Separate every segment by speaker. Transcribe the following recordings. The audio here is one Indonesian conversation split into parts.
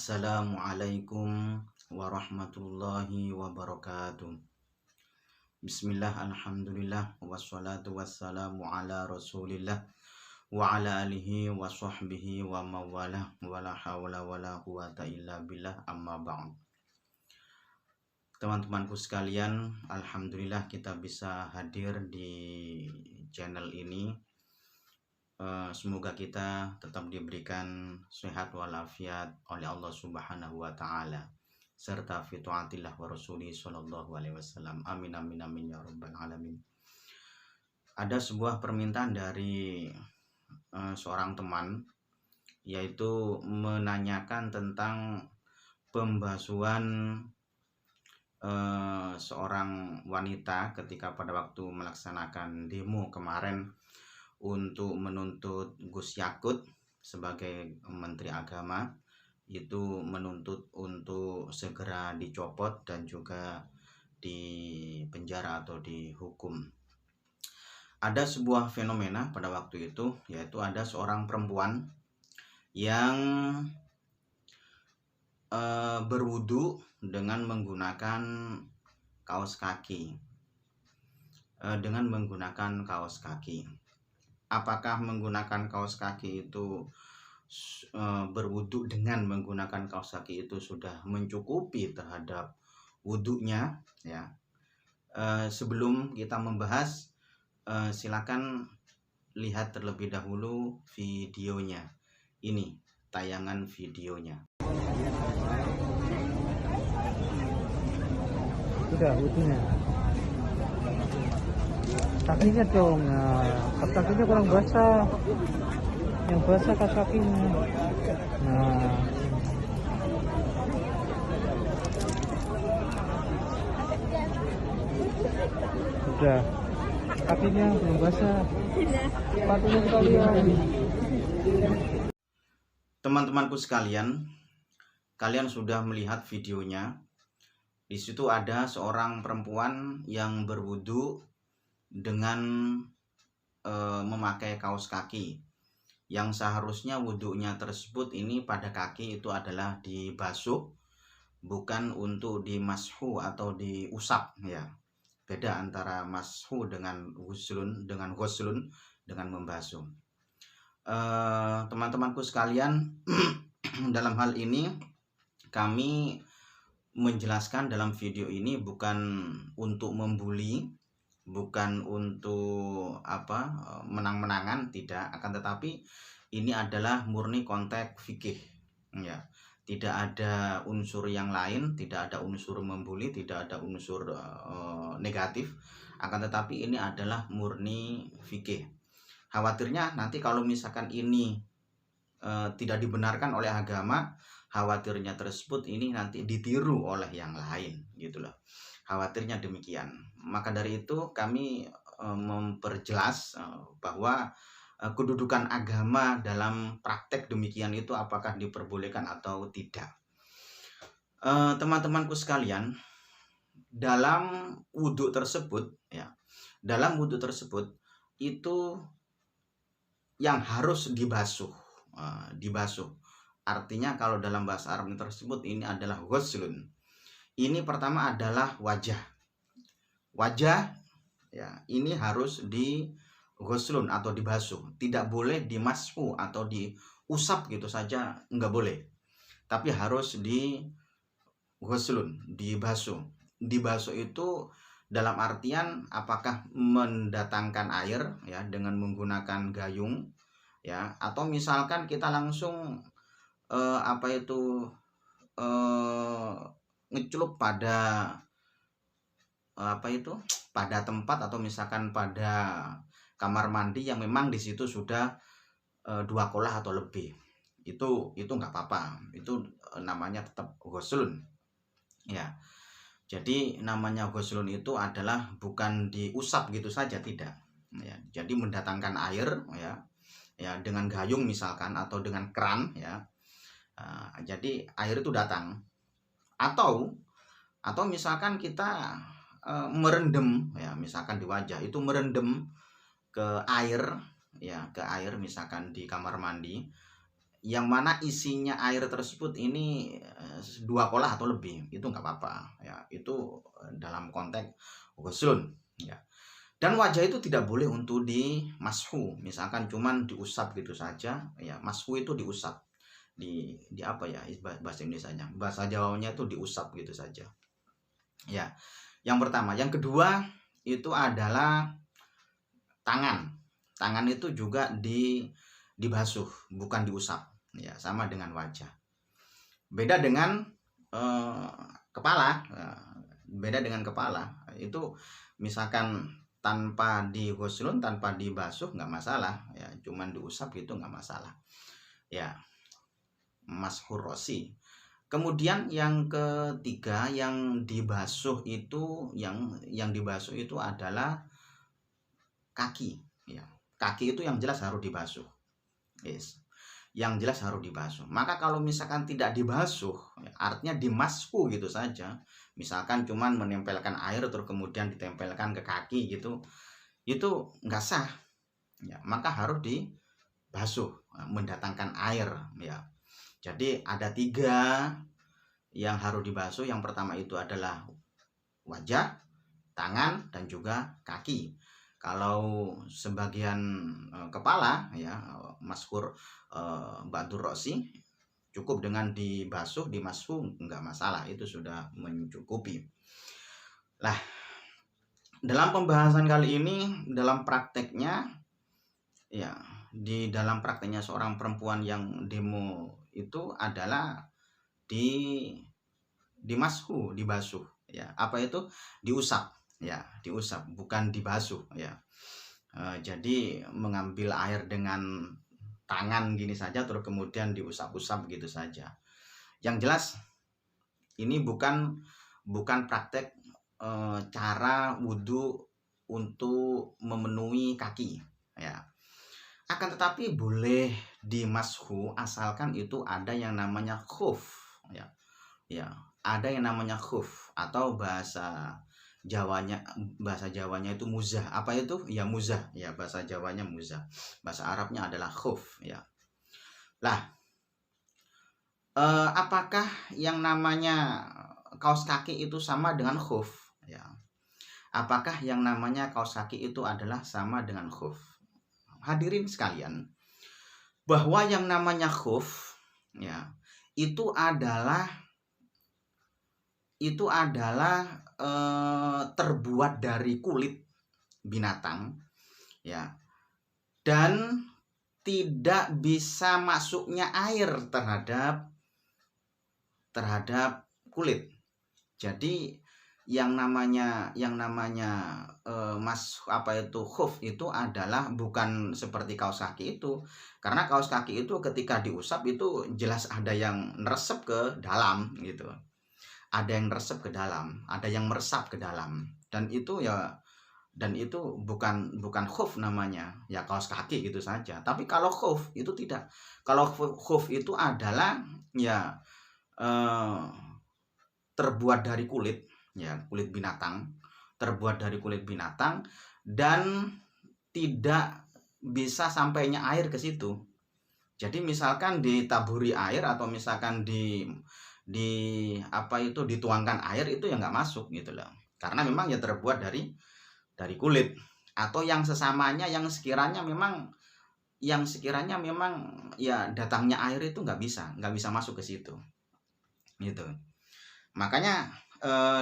Speaker 1: Assalamualaikum warahmatullahi wabarakatuh. Bismillah, alhamdulillah, wassalatu wassalamu ala rasulillah wa ala alihi wa sahbihi wa mawalah wa la hawla wa la quwata illa billah, amma ba'd. Teman-temanku sekalian, alhamdulillah kita bisa hadir di channel ini. Semoga kita tetap diberikan sehat walafiat oleh Allah Subhanahu wa Ta'ala, serta fi taatillah wa rasulih sallallahu alaihi wasallam. Amin amin amin ya rabbal alamin. Ada sebuah permintaan dari seorang teman, yaitu menanyakan tentang pembasuhan seorang wanita ketika pada waktu melaksanakan demo kemarin untuk menuntut Gus Yakut sebagai Menteri Agama, itu menuntut untuk segera dicopot dan juga dipenjara atau dihukum. Ada sebuah fenomena pada waktu itu, yaitu ada seorang perempuan yang berwudu dengan menggunakan kaos kaki. Apakah menggunakan kaos kaki itu berwudu dengan menggunakan kaos kaki itu sudah mencukupi terhadap wudunya, ya? Sebelum kita membahas, silakan lihat terlebih dahulu videonya. Ini tayangan videonya.
Speaker 2: Sudah wudunya. Kakinya dong, nah, kakinya kurang basah. Yang basah kakinya. Nah, sudah. Kakinya belum basah. Sepatunya sekalian.
Speaker 1: Teman-temanku sekalian, kalian sudah melihat videonya. Di situ ada seorang perempuan yang berwudu dengan memakai kaos kaki, yang seharusnya wudhunya tersebut ini pada kaki itu adalah dibasuh, bukan untuk dimashu atau diusap, ya. Beda antara mashu dengan ghuslun, dengan membasuh. Teman-temanku sekalian, dalam hal ini kami menjelaskan dalam video ini bukan untuk membuli, bukan untuk menang-menangan, tidak, akan tetapi ini adalah murni konteks fikih, ya. Tidak ada unsur yang lain, tidak ada unsur membuli, tidak ada unsur negatif, akan tetapi ini adalah murni fikih. Khawatirnya nanti kalau misalkan ini tidak dibenarkan oleh agama, khawatirnya tersebut ini nanti ditiru oleh yang lain, gitu loh. Khawatirnya demikian. Maka dari itu kami memperjelas bahwa kedudukan agama dalam praktek demikian itu apakah diperbolehkan atau tidak. Teman-temanku sekalian, dalam wudhu tersebut, ya, dalam wudhu tersebut itu yang harus dibasuh. Artinya kalau dalam bahasa Arab tersebut ini adalah ghuslun. Ini pertama adalah wajah, ya, ini harus di ghuslun atau dibasuh. Tidak boleh dimashu atau diusap gitu saja, enggak boleh. Tapi harus di ghuslun, dibasuh. Dibasuh itu dalam artian apakah mendatangkan air, ya, dengan menggunakan gayung, ya, atau misalkan kita langsung ngecelup pada pada tempat, atau misalkan pada kamar mandi yang memang di situ sudah 2 kolah atau lebih, itu nggak apa-apa, itu namanya tetap ghuslun, ya. Jadi namanya ghuslun itu adalah bukan diusap gitu saja, tidak, ya. Jadi mendatangkan air, ya, dengan gayung misalkan atau dengan keran, ya. Jadi air itu datang, atau misalkan kita merendam, ya, misalkan di wajah itu merendam ke air, ya, ke air misalkan di kamar mandi, yang mana isinya air tersebut ini 2 kolah atau lebih, itu nggak apa-apa ya, itu dalam konteks ghuslun ya. Dan wajah itu tidak boleh untuk dimashu, misalkan cuman diusap gitu saja ya. Mashu itu diusap, di apa ya bahasa Indonesianya, bahasa Jawanya itu diusap gitu saja ya. Yang pertama. Yang kedua itu adalah tangan itu juga dibasuh, bukan diusap ya, sama dengan wajah. Beda dengan kepala, beda dengan kepala. Itu misalkan tanpa dighuslun, tanpa dibasuh nggak masalah ya, cuman diusap gitu nggak masalah ya, mashur rosi. Kemudian yang ketiga, yang dibasuh itu, yang dibasuh itu adalah kaki ya. Kaki itu yang jelas harus dibasuh, yes, yang jelas harus dibasuh. Maka kalau misalkan tidak dibasuh ya, artinya dimasku gitu saja, misalkan cuman menempelkan air terus kemudian ditempelkan ke kaki gitu, itu nggak sah ya, maka harus dibasuh, mendatangkan air ya. Jadi ada 3 yang harus dibasuh. Yang pertama itu adalah wajah, tangan, dan juga kaki. Kalau sebagian kepala ya, maskur ba'dur rosi, cukup dengan dibasuh, dimasuk, nggak masalah, itu sudah mencukupi. Lah, dalam pembahasan kali ini, dalam prakteknya ya, di dalam prakteknya seorang perempuan yang demo itu adalah dimasku, dibasuh ya. Apa itu? Diusap ya, diusap, bukan dibasuh ya. Jadi mengambil air dengan tangan gini saja terus kemudian diusap-usap gitu saja. Yang jelas ini bukan praktek cara wudhu untuk memenuhi kaki ya. Akan tetapi boleh dimashu asalkan itu ada yang namanya khuf ya. Ya, ada yang namanya khuf, atau bahasa Jawanya itu muzah. Apa itu? Ya muzah ya, bahasa Jawanya muzah. Bahasa Arabnya adalah khuf ya. Lah, apakah yang namanya kaos kaki itu sama dengan khuf ya? Apakah yang namanya kaos kaki itu adalah sama dengan khuf? Hadirin sekalian, bahwa yang namanya khuf ya, itu adalah terbuat dari kulit binatang ya, dan tidak bisa masuknya air terhadap kulit. Jadi yang namanya khuf itu adalah bukan seperti kaos kaki itu, karena kaos kaki itu ketika diusap itu jelas ada yang neresep ke dalam gitu, ada yang meresap ke dalam, ada yang meresap ke dalam, dan itu bukan khuf namanya ya, kaos kaki gitu saja. Tapi kalau khuf itu tidak. Kalau khuf itu adalah ya terbuat dari kulit ya, kulit binatang, terbuat dari kulit binatang, dan tidak bisa sampainya air ke situ. Jadi misalkan ditaburi air atau misalkan dituangkan air, itu ya nggak masuk gitu loh, karena memang ya terbuat dari kulit, atau yang sesamanya yang sekiranya memang ya datangnya air itu nggak bisa masuk ke situ gitu. Makanya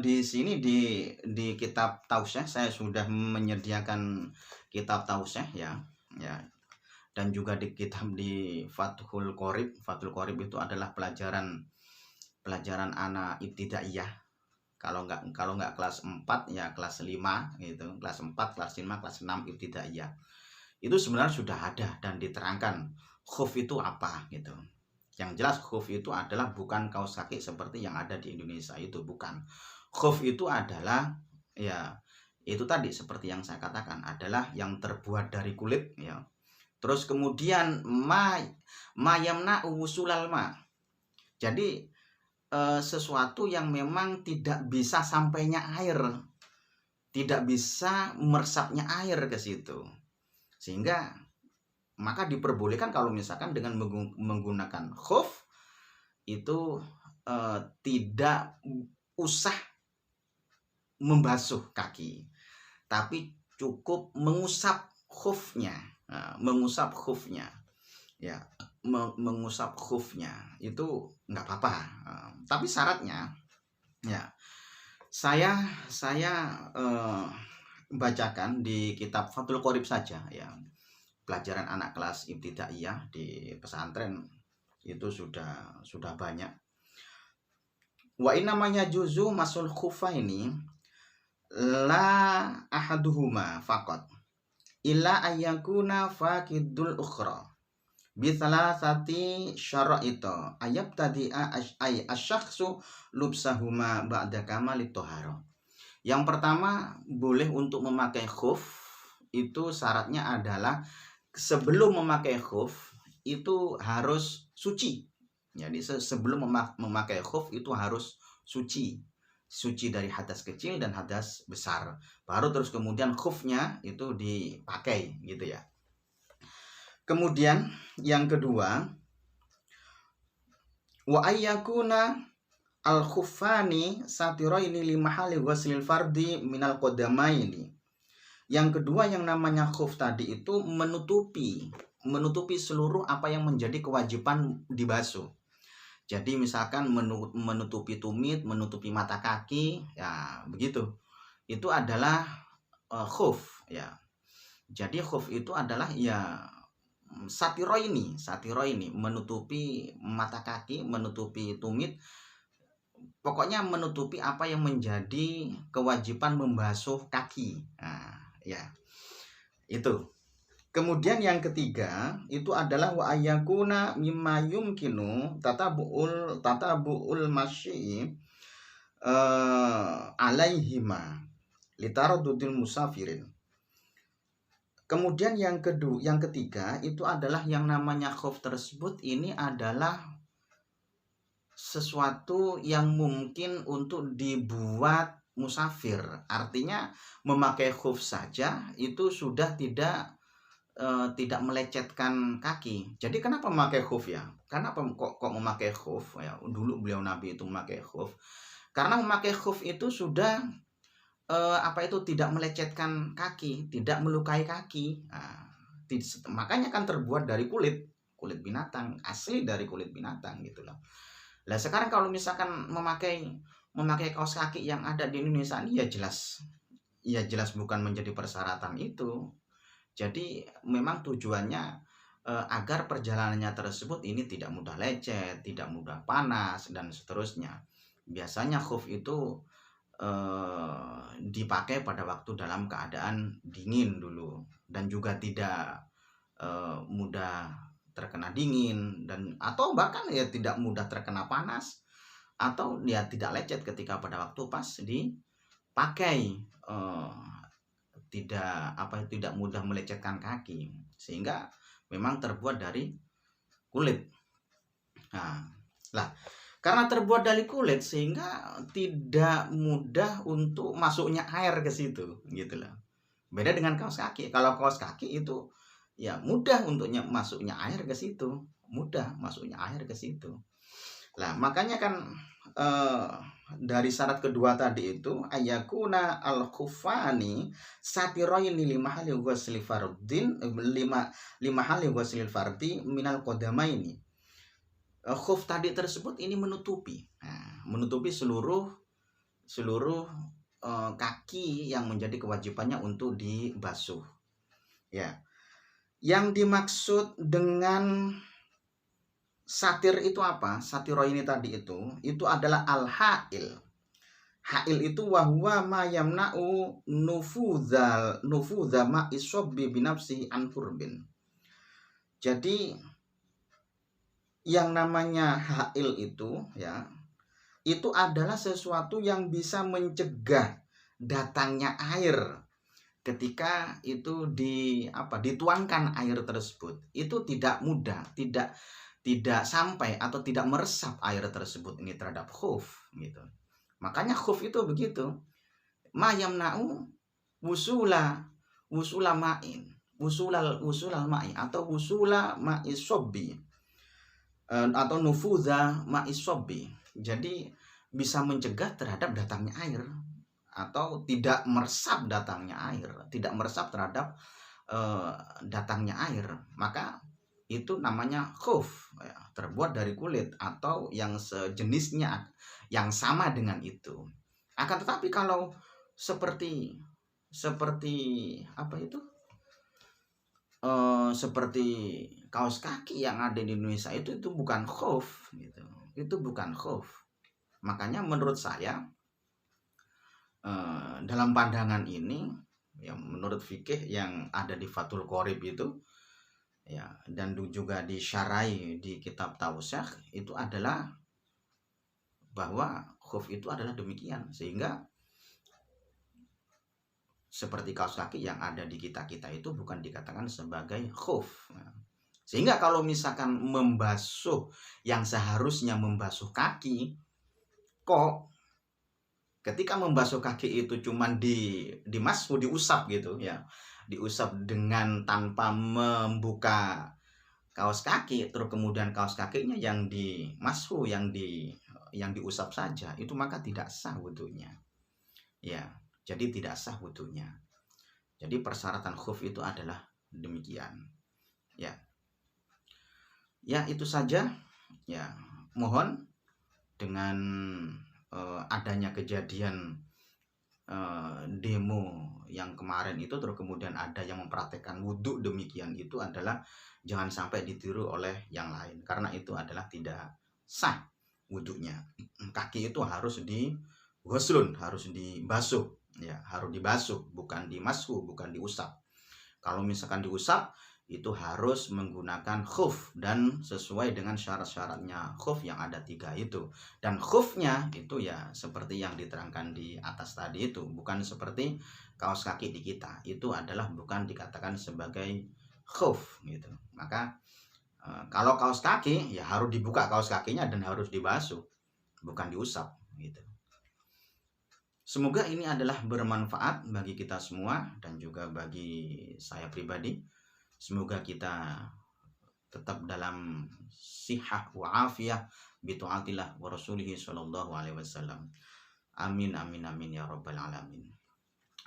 Speaker 1: di sini di kitab Tausyah saya sudah menyediakan kitab Tausyah ya, dan juga di kitab di Fathul Qorib itu adalah pelajaran anak ibtidaiyah. Kalau nggak kelas 4 ya kelas 5 gitu, kelas 4, kelas 5, kelas 6 ibtidaiyah. Itu sebenarnya sudah ada dan diterangkan khuf itu apa gitu. Yang jelas khuf itu adalah bukan kaos kaki seperti yang ada di Indonesia, itu bukan. Khuf itu adalah ya itu tadi seperti yang saya katakan, adalah yang terbuat dari kulit ya. Terus kemudian mayamna usulal ma. Jadi sesuatu yang memang tidak bisa sampainya air, tidak bisa meresapnya air ke situ, sehingga maka diperbolehkan kalau misalkan dengan menggunakan khuf itu tidak usah membasuh kaki, tapi cukup mengusap khufnya. Nah, mengusap khufnya, ya, mengusap khufnya itu nggak apa-apa. Tapi syaratnya, ya, saya bacakan di kitab Fathul Qorib saja, ya, pelajaran anak kelas ibtidaiyah di pesantren itu sudah banyak. Wa in namanya juzu masul khufaini la ahaduhuma faqat illa ayyakuna faqidul ukhra bi thalathati syara'ita ayabtadi'a asyakhsu lubsahuma ba'da kamalit thahara. Yang pertama, boleh untuk memakai khuf itu syaratnya adalah sebelum memakai khuf itu harus suci. Jadi sebelum memakai khuf itu harus suci dari hadas kecil dan hadas besar. Baru terus kemudian khufnya itu dipakai gitu ya. Kemudian yang kedua, wa ayyakuna al-khuffani satiraini li mahali ghuslil fardi minal qadamaini. Yang kedua yang namanya khuf tadi itu menutupi seluruh apa yang menjadi kewajiban dibasuh. Jadi misalkan menutupi tumit, menutupi mata kaki, ya begitu. Itu adalah khuf, ya. Jadi khuf itu adalah ya satiraini, menutupi mata kaki, menutupi tumit. Pokoknya menutupi apa yang menjadi kewajiban membasuh kaki. Nah, ya. Itu. Kemudian yang ketiga itu adalah wa ayyakuna mimma yumkinu tatabu'ul masyi alaihima litaradudil musafirin. Kemudian yang ketiga itu adalah yang namanya khuf tersebut ini adalah sesuatu yang mungkin untuk dibuat musafir. Artinya memakai khuf saja itu sudah tidak melecetkan kaki. Jadi kenapa memakai khuf ya? Kenapa kok memakai khuf ya? Dulu beliau Nabi itu memakai khuf. Karena memakai khuf itu sudah tidak melecetkan kaki, tidak melukai kaki. Nah, makanya kan terbuat dari kulit binatang, asli dari kulit binatang gitu loh. Lah sekarang kalau misalkan memakai kaos kaki yang ada di Indonesia ini ya jelas bukan menjadi persyaratan itu. Jadi memang tujuannya agar perjalanannya tersebut ini tidak mudah lecet, tidak mudah panas dan seterusnya. Biasanya khuf itu dipakai pada waktu dalam keadaan dingin dulu dan juga tidak mudah terkena dingin dan atau bahkan ya tidak mudah terkena panas atau ya tidak lecet ketika pada waktu pas dipakai. Tidak mudah melecetkan kaki sehingga memang terbuat dari kulit. Nah, karena terbuat dari kulit sehingga tidak mudah untuk masuknya air ke situ gitu loh. Beda dengan kaos kaki. Kalau kaos kaki itu ya mudah untuknya masuknya air ke situ, Lah makanya kan dari syarat kedua tadi itu ayakuna al-khufani satiraini limahali ghuslil fardin limahali ghuslil fardi minal qadamaini. Khuf tadi tersebut ini menutupi seluruh kaki yang menjadi kewajibannya untuk dibasuh. Ya. Yang dimaksud dengan satir itu apa? Satiraini tadi itu adalah al-ha'il. Ha'il itu wahwa ma yamna'u nufudha ma'isobbi binafsihi an furbin. Jadi yang namanya ha'il itu ya, itu adalah sesuatu yang bisa mencegah datangnya air ketika itu dituangkan air tersebut. Itu tidak mudah, tidak sampai atau tidak meresap air tersebut ini terhadap khuf gitu. Makanya khuf itu begitu. Ma yamna'u wusula ma'in. usulal ma'i atau usula ma'i sobbi, atau nufudha ma'i sobbi. Jadi bisa mencegah terhadap datangnya air, atau tidak meresap datangnya air, tidak meresap terhadap datangnya air. Maka itu namanya khuf, ya, terbuat dari kulit atau yang sejenisnya yang sama dengan itu. Akan tetapi kalau seperti apa itu, seperti kaos kaki yang ada di Indonesia itu bukan khuf gitu. Itu bukan khuf. Makanya menurut saya dalam pandangan ini, yang menurut fikih yang ada di Fathul Qorib itu, ya, dan juga disyarai di kitab Tausyakh, itu adalah bahwa khuf itu adalah demikian, sehingga seperti kaos kaki yang ada di kita itu bukan dikatakan sebagai khuf. Sehingga kalau misalkan membasuh yang seharusnya membasuh kaki, kok ketika membasuh kaki itu cuman dimasuk, diusap gitu ya, diusap dengan tanpa membuka kaos kaki, terus kemudian kaos kakinya yang dimasuk, yang diusap saja, itu maka tidak sah wudunya. Ya, jadi tidak sah wudunya. Jadi persyaratan khuf itu adalah demikian. Ya. Ya, itu saja. Ya, mohon dengan adanya kejadian demo yang kemarin itu, terus kemudian ada yang mempraktekkan wudhu demikian, itu adalah jangan sampai ditiru oleh yang lain, karena itu adalah tidak sah wudhunya. Kaki itu harus dighuslun, harus dibasuh, ya, harus dibasuh, bukan dimasuk, bukan diusap. Kalau misalkan diusap, itu harus menggunakan khuf dan sesuai dengan syarat-syaratnya khuf yang ada 3 itu. Dan khufnya itu ya seperti yang diterangkan di atas tadi itu, bukan seperti kaos kaki di kita. Itu adalah bukan dikatakan sebagai khuf gitu. Maka kalau kaos kaki ya harus dibuka kaos kakinya dan harus dibasuh, bukan diusap gitu. Semoga ini adalah bermanfaat bagi kita semua dan juga bagi saya pribadi. Semoga kita tetap dalam sihah wa afiyah bi taatillah wa rasulihi sallallahu alaihi wasallam. Amin amin amin ya rabbal alamin.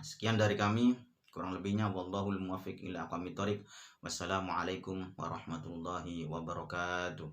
Speaker 1: Sekian dari kami, kurang lebihnya wallahul muwaffiq ila aqwamit thoriq. Wassalamualaikum warahmatullahi wabarakatuh.